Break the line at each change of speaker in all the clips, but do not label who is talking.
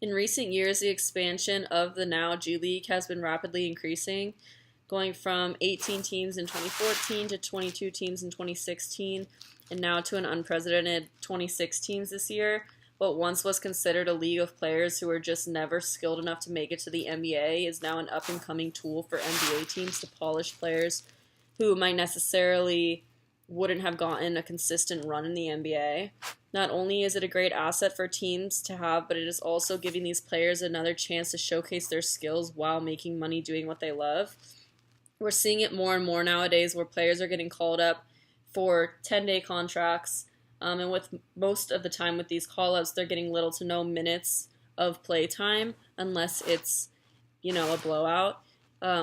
In recent years, the expansion of the now G League has been rapidly increasing, going from 18 teams in 2014 to 22 teams in 2016, and now to an unprecedented 26 teams this year. What once was considered a league of players who were just never skilled enough to make it to the NBA is now an up-and-coming tool for NBA teams to polish players who might necessarily wouldn't have gotten a consistent run in the NBA. Not only is it a great asset for teams to have, but it is also giving these players another chance to showcase their skills while making money doing what they love. We're seeing it more and more nowadays where players are getting called up for 10-day contracts, and with most of the time with these call-ups, they're getting little to no minutes of play time unless it's, a blowout.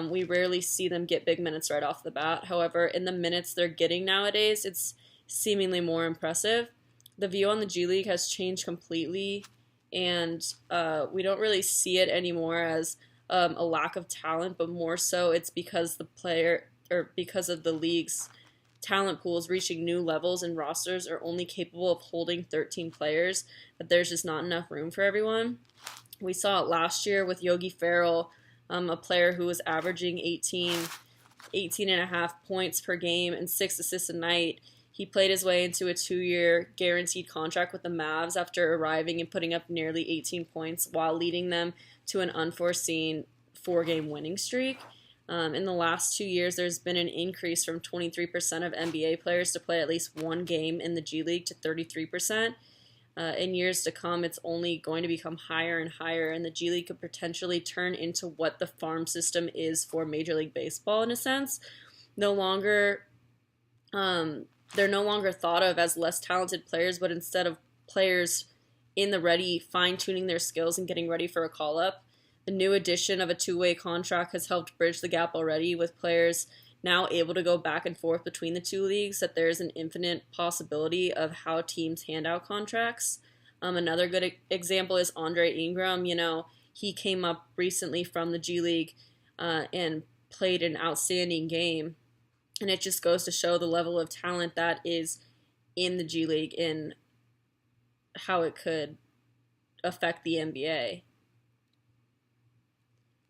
We rarely see them get big minutes right off the bat. However, in the minutes they're getting nowadays, it's seemingly more impressive. The view on the G League has changed completely, and we don't really see it anymore as a lack of talent, but more so it's because because of the league's talent pools reaching new levels and rosters are only capable of holding 13 players, but there's just not enough room for everyone. We saw it last year with Yogi Ferrell, a player who was averaging 18 and a half points per game and 6 assists a night. He played his way into a 2-year guaranteed contract with the Mavs after arriving and putting up nearly 18 points while leading them to an unforeseen 4-game winning streak. In the last 2 years, there's been an increase from 23% of NBA players to play at least one game in the G League to 33%. In years to come, it's only going to become higher and higher, and the G League could potentially turn into what the farm system is for Major League Baseball in a sense. No longer, they're no longer thought of as less talented players, but instead of players in the ready, fine-tuning their skills and getting ready for a call-up. The new addition of a 2-way contract has helped bridge the gap already, with players now able to go back and forth between the two leagues, that there's an infinite possibility of how teams hand out contracts. Another good example is Andre Ingram. He came up recently from the G League and played an outstanding game. And it just goes to show the level of talent that is in the G League and how it could affect the NBA.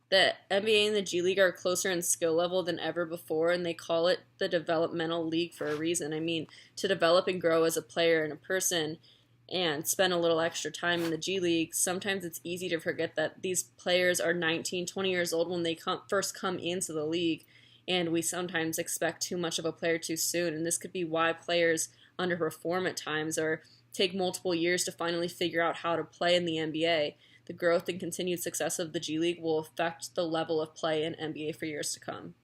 The NBA and the G League are closer in skill level than ever before, and they call it the developmental league for a reason. I mean, to develop and grow as a player and a person and spend a little extra time in the G League, sometimes it's easy to forget that these players are 19, 20 years old when they first come into the league, and we sometimes expect too much of a player too soon, and this could be why players underperform at times or take multiple years to finally figure out how to play in the NBA. The growth and continued success of the G League will affect the level of play in NBA for years to come.